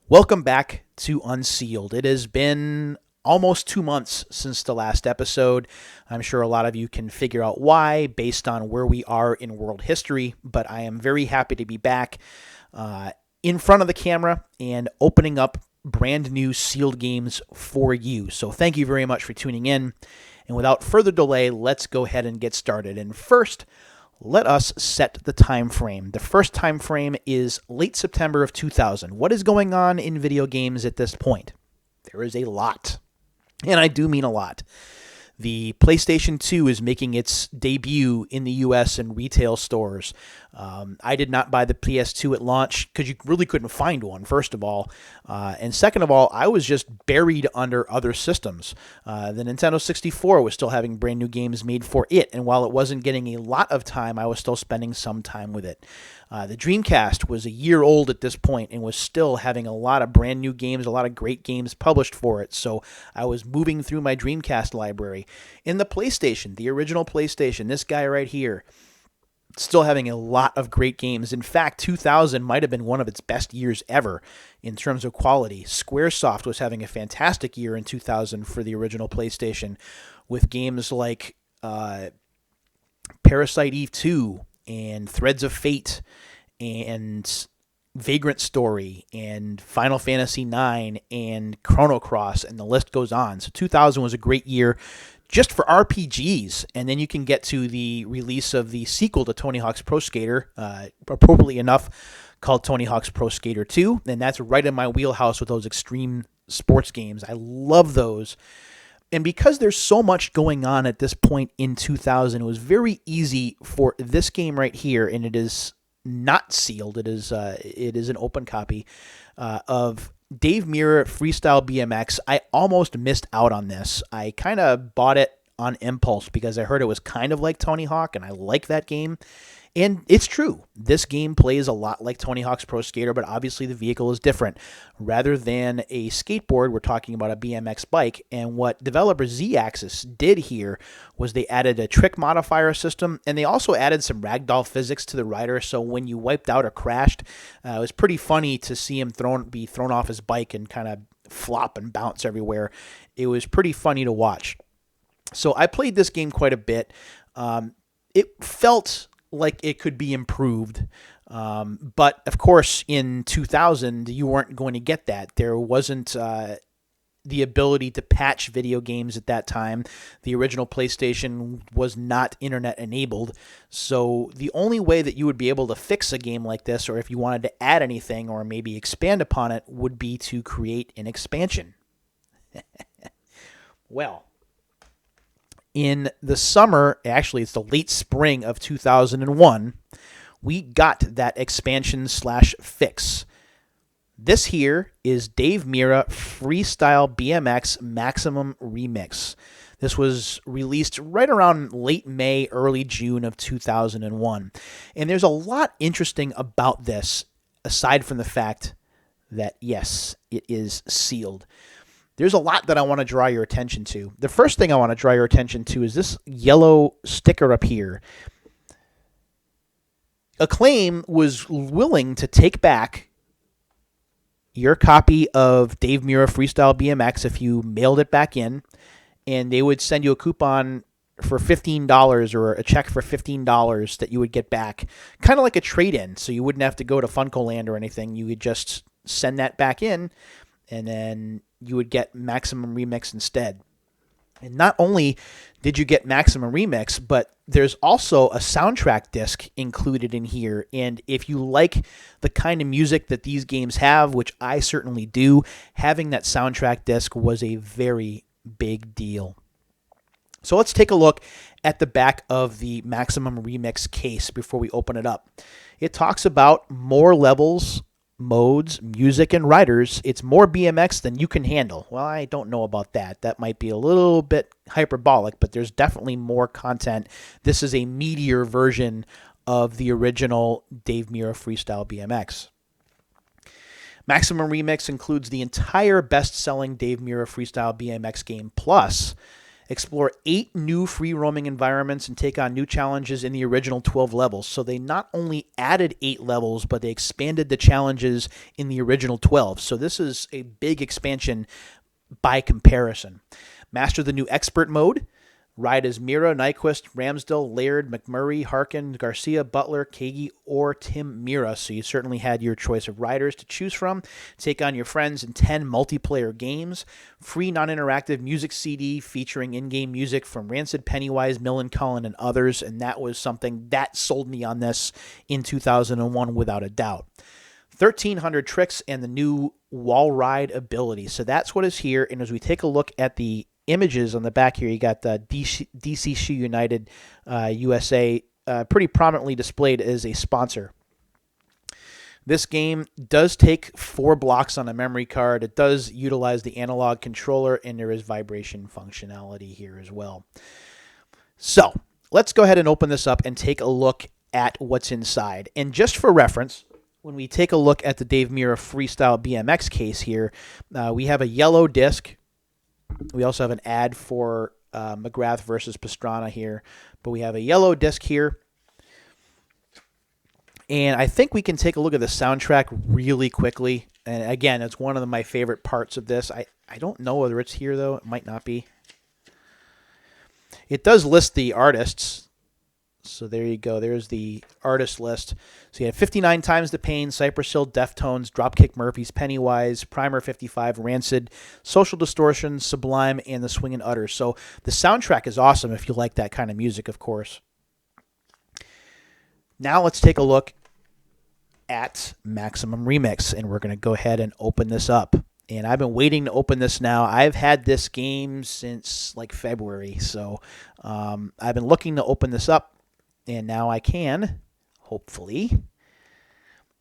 Welcome back to Unsealed. It has been almost 2 months since the last episode. I'm sure a lot of you can figure out why based on where we are in world history, but I am very happy to be back in front of the camera and opening up brand new sealed games for you. So thank you very much for tuning in. And without further delay, let's go ahead and get started. And first, let us set the time frame. The first time frame is late September of 2000. What is going on in video games at this point? There is a lot. And I do mean a lot. The PlayStation 2 is making its debut in the US in retail stores. I did not buy the PS2 at launch because you really couldn't find one, first of all. And second of all, I was just buried under other systems. The Nintendo 64 was still having brand new games made for it. And while it wasn't getting a lot of time, I was still spending some time with it. The Dreamcast was a year old at this point and was still having a lot of brand new games, a lot of great games published for it. So I was moving through my Dreamcast library. In the PlayStation, the original PlayStation, this guy right here, still having a lot of great games. In fact, 2000 might have been one of its best years ever in terms of quality. Squaresoft was having a fantastic year in 2000 for the original PlayStation with games like Parasite Eve 2 and Threads of Fate and Vagrant Story and Final Fantasy IX and Chrono Cross, and the list goes on. So 2000 was a great year just for RPGs, and then you can get to the release of the sequel to Tony Hawk's Pro Skater, appropriately enough, called Tony Hawk's Pro Skater 2, and that's right in my wheelhouse with those extreme sports games. I love those. And because there's so much going on at this point in 2000, it was very easy for this game right here, and it is not sealed. It is an open copy of Dave Mirra Freestyle BMX. I almost missed out on this. I kind of bought it on impulse because I heard it was kind of like Tony Hawk, and I like that game. And it's true. This game plays a lot like Tony Hawk's Pro Skater, but obviously the vehicle is different. Rather than a skateboard, we're talking about a BMX bike. And what developer Xxx did here was they added a trick modifier system, and they also added some ragdoll physics to the rider. So when you wiped out or crashed, it was pretty funny to see him be thrown off his bike and kind of flop and bounce everywhere. It was pretty funny to watch. So I played this game quite a bit. It felt like it could be improved. But of course, in 2000, you weren't going to get that. There wasn't the ability to patch video games at that time. The original PlayStation was not internet enabled. So the only way that you would be able to fix a game like this, or if you wanted to add anything or maybe expand upon it, would be to create an expansion. Well, in the summer, actually it's the late spring of 2001, we got that expansion/fix. This here is Dave Mirra Freestyle BMX Maximum Remix. This was released right around late May, early June of 2001. And there's a lot interesting about this, aside from the fact that, yes, it is sealed. There's a lot that I want to draw your attention to. The first thing I want to draw your attention to is this yellow sticker up here. Acclaim was willing to take back your copy of Dave Mirra Freestyle BMX if you mailed it back in, and they would send you a coupon for $15 or a check for $15 that you would get back, kind of like a trade-in, so you wouldn't have to go to Funcoland or anything. You would just send that back in, and then you would get Maximum Remix instead. And not only did you get Maximum Remix, but there's also a soundtrack disc included in here. And if you like the kind of music that these games have, which I certainly do, having that soundtrack disc was a very big deal. So let's take a look at the back of the Maximum Remix case before we open it up. It talks about more levels, modes, music, and riders. It's more BMX than you can handle. Well, I don't know about that. That might be a little bit hyperbolic, but there's definitely more content. This is a meatier version of the original Dave Mirra Freestyle BMX. Maximum Remix includes the entire best-selling Dave Mirra Freestyle BMX game, plus Explore 8 new free roaming environments and take on new challenges in the original 12 levels. So they not only added 8 levels, but they expanded the challenges in the original 12. So this is a big expansion by comparison. Master the new expert mode. Ride as Mira, Nyquist, Ramsdell, Laird, McMurray, Harkin, Garcia, Butler, Kagi, or Tim Mira. So you certainly had your choice of riders to choose from. Take on your friends in 10 multiplayer games. Free non-interactive music CD featuring in-game music from Rancid, Pennywise, Millencolin, and others. And that was something that sold me on this in 2001 without a doubt. 1,300 tricks and the new wall ride ability. So that's what is here. And as we take a look at the images on the back here, you got the DC Shoe United USA pretty prominently displayed as a sponsor. This game does take 4 blocks on a memory card. It does utilize the analog controller, and there is vibration functionality here as well. So let's go ahead and open this up and take a look at what's inside. And just for reference, when we take a look at the Dave Mirra Freestyle BMX case here, we have a yellow disc. We also have an ad for McGrath versus Pastrana here, but we have a yellow disc here. And I think we can take a look at the soundtrack really quickly. And again, it's one of my favorite parts of this. I don't know whether it's here, though. It might not be. It does list the artists. So there you go. There's the artist list. So you have 59 Times the Pain, Cypress Hill, Deftones, Dropkick Murphys, Pennywise, Primer 55, Rancid, Social Distortion, Sublime, and the Swingin' Utters. So the soundtrack is awesome if you like that kind of music, of course. Now let's take a look at Maximum Remix, and we're going to go ahead and open this up. And I've been waiting to open this now. I've had this game since like February, so I've been looking to open this up. And now I can, hopefully,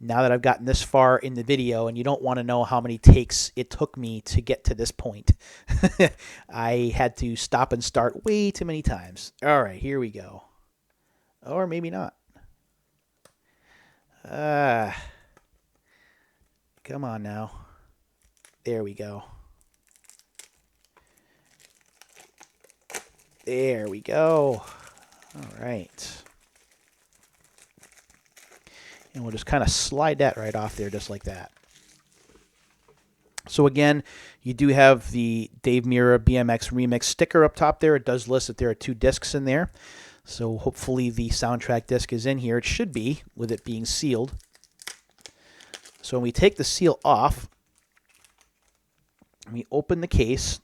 now that I've gotten this far in the video, and you don't want to know how many takes it took me to get to this point. I had to stop and start way too many times. All right, here we go. Or maybe not. Come on now. There we go. There we go. All right. And we'll just kind of slide that right off there just like that. So again, you do have the Dave Mirra BMX Remix sticker up top there. It does list that there are 2 discs in there. So hopefully the soundtrack disc is in here. It should be, with it being sealed. So when we take the seal off, we open the case.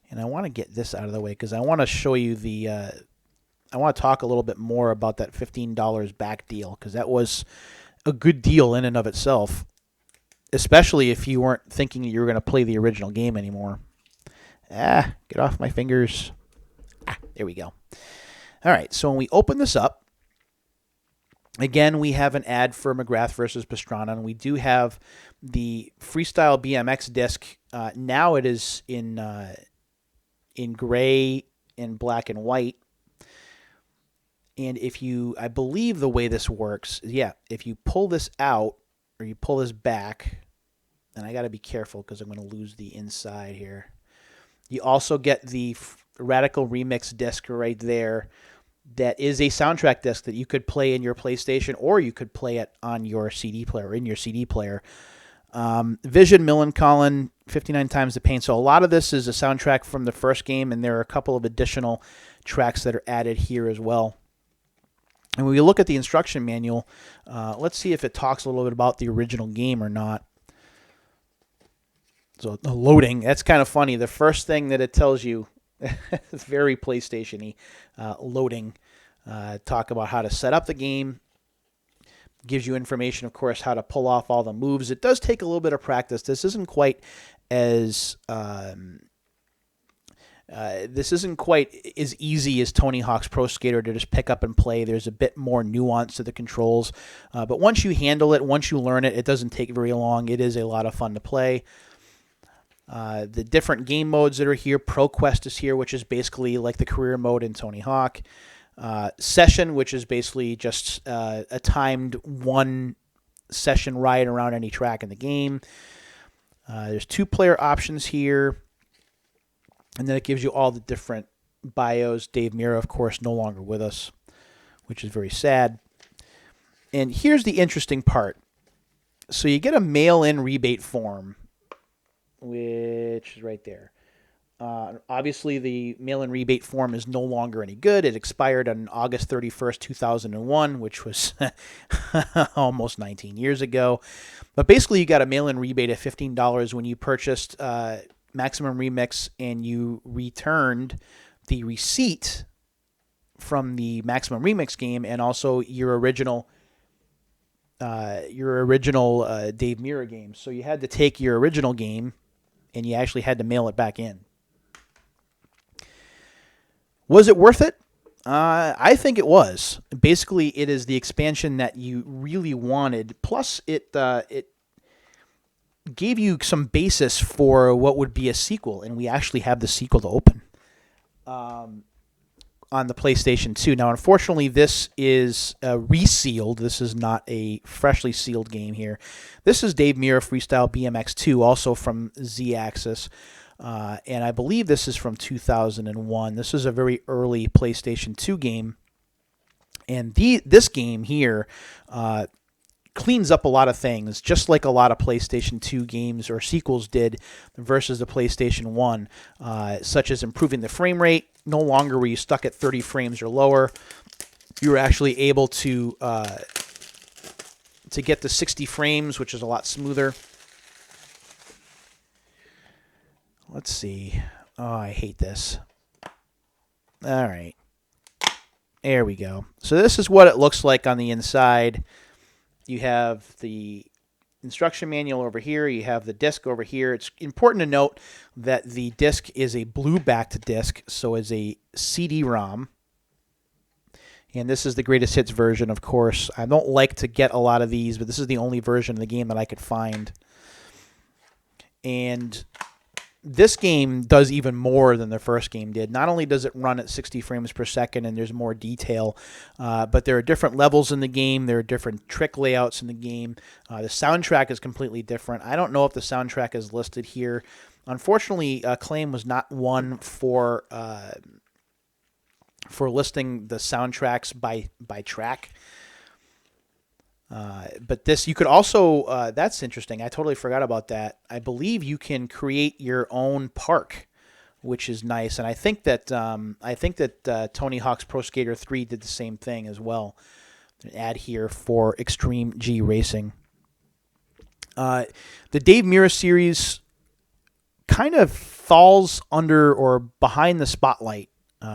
And I want to get this out of the way because I want to show you the... I want to talk a little bit more about that $15 back deal because that was a good deal in and of itself, especially if you weren't thinking you were going to play the original game anymore. Get off my fingers. There we go. All right, so when we open this up, again, we have an ad for McGrath versus Pastrana, and we do have the Freestyle BMX disc. Now it is in gray and black and white. And if you, I believe the way this works, if you pull this out or you pull this back, and I got to be careful because I'm going to lose the inside here. You also get the Radical Remix disc right there. That is a soundtrack disc that you could play in your PlayStation or you could play it on your CD player, in your CD player. Vision, Millencolin, 59 Times the Pain. So a lot of this is a soundtrack from the first game, and there are a couple of additional tracks that are added here as well. And when we look at the instruction manual, let's see if it talks a little bit about the original game or not. So the loading, that's kind of funny. The first thing that it tells you, it's very PlayStation-y, loading. Talk about how to set up the game. Gives you information, of course, how to pull off all the moves. It does take a little bit of practice. This isn't quite as... this isn't quite as easy as Tony Hawk's Pro Skater to just pick up and play. There's a bit more nuance to the controls. But once you handle it, once you learn it, it doesn't take very long. It is a lot of fun to play. The different game modes that are here. Pro Quest is here, which is basically like the career mode in Tony Hawk. Session, which is basically just a timed one session ride around any track in the game. There's 2-player options here. And then it gives you all the different bios. Dave Mirra, of course, no longer with us, which is very sad. And here's the interesting part. So you get a mail-in rebate form, which is right there. Obviously, the mail-in rebate form is no longer any good. It expired on August 31st, 2001, which was almost 19 years ago. But basically, you got a mail-in rebate of $15 when you purchased Maximum Remix and you returned the receipt from the Maximum Remix game and also your original Dave Mirra game. So you had to take your original game and you actually had to mail it back in. Was it worth it? I think it was. Basically, it is the expansion that you really wanted. Plus, it gave you some basis for what would be a sequel, and we actually have the sequel to open on the PlayStation 2. Now, unfortunately, this is resealed. This is not a freshly sealed game here. This is Dave Mirra Freestyle BMX 2, also from Xxx. And I believe this is from 2001. This is a very early PlayStation 2 game. And this game here cleans up a lot of things, just like a lot of PlayStation 2 games or sequels did versus the PlayStation 1, such as improving the frame rate. No longer were you stuck at 30 frames or lower. You were actually able to get to 60 frames, which is a lot smoother. Let's see. Oh, I hate this. All right. There we go. So this is what it looks like on the inside. You have the instruction manual over here. You have the disc over here. It's important to note that the disc is a blue-backed disc, so it's a CD-ROM. And this is the greatest hits version, of course. I don't like to get a lot of these, but this is the only version of the game that I could find. And this game does even more than the first game did. Not only does it run at 60 frames per second and there's more detail, but there are different levels in the game. There are different trick layouts in the game. The soundtrack is completely different. I don't know if the soundtrack is listed here. Unfortunately, Acclaim was not one for listing the soundtracks by track. But this, you could also, that's interesting. I totally forgot about that. I believe you can create your own park, which is nice. And I think that Tony Hawk's Pro Skater 3 did the same thing as well. An ad here for Extreme G Racing. The Dave Mirra series kind of falls under or behind the spotlight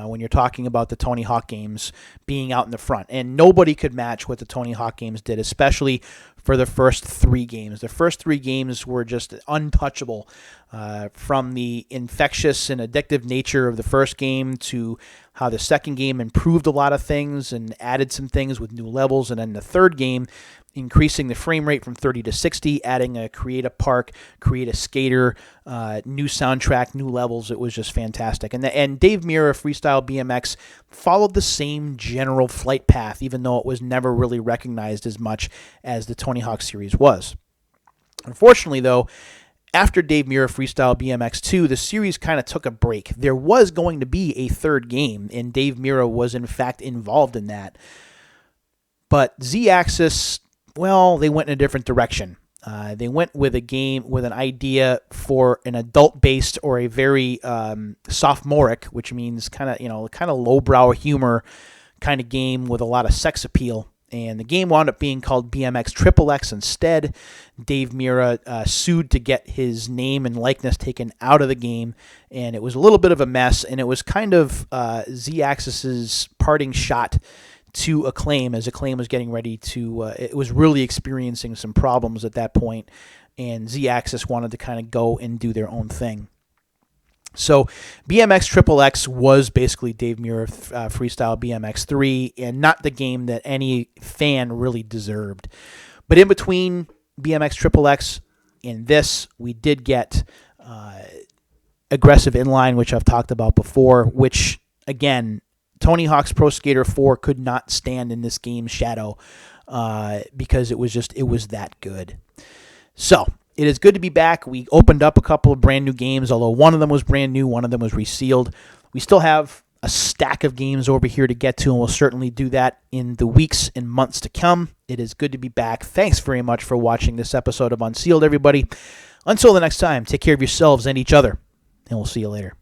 when you're talking about the Tony Hawk games being out in the front. And nobody could match what the Tony Hawk games did, especially for the first three games. The first three games were just untouchable, from the infectious and addictive nature of the first game to how the second game improved a lot of things and added some things with new levels. And then the third game, increasing the frame rate from 30 to 60, adding a create a park, create a skater, new soundtrack, new levels. It was just fantastic. And Dave Mirra Freestyle BMX followed the same general flight path, even though it was never really recognized as much as the Tony Hawk series was. Unfortunately, though, after Dave Mirra Freestyle BMX 2, the series kind of took a break. There was going to be a third game, and Dave Mirra was, in fact, involved in that. But Xxx, well, they went in a different direction. They went with a game with an idea for an adult-based or a very sophomoric, which means kind of lowbrow humor kind of game with a lot of sex appeal. And the game wound up being called Bmx Xxx instead. Dave Mirra sued to get his name and likeness taken out of the game, and it was a little bit of a mess. And it was kind of Xxx's parting shot to Acclaim, as Acclaim was getting ready to, it was really experiencing some problems at that point, and Xxx wanted to kind of go and do their own thing. So Bmx Xxx was basically Dave Mirra Freestyle BMX 3, and not the game that any fan really deserved. But in between Bmx Xxx and this, we did get Aggressive Inline, which I've talked about before, which, again, Tony Hawk's Pro Skater 4 could not stand in this game's shadow because it was that good. So, it is good to be back. We opened up a couple of brand new games, although one of them was brand new, one of them was resealed. We still have a stack of games over here to get to, and we'll certainly do that in the weeks and months to come. It is good to be back. Thanks very much for watching this episode of Unsealed, everybody. Until the next time, take care of yourselves and each other, and we'll see you later.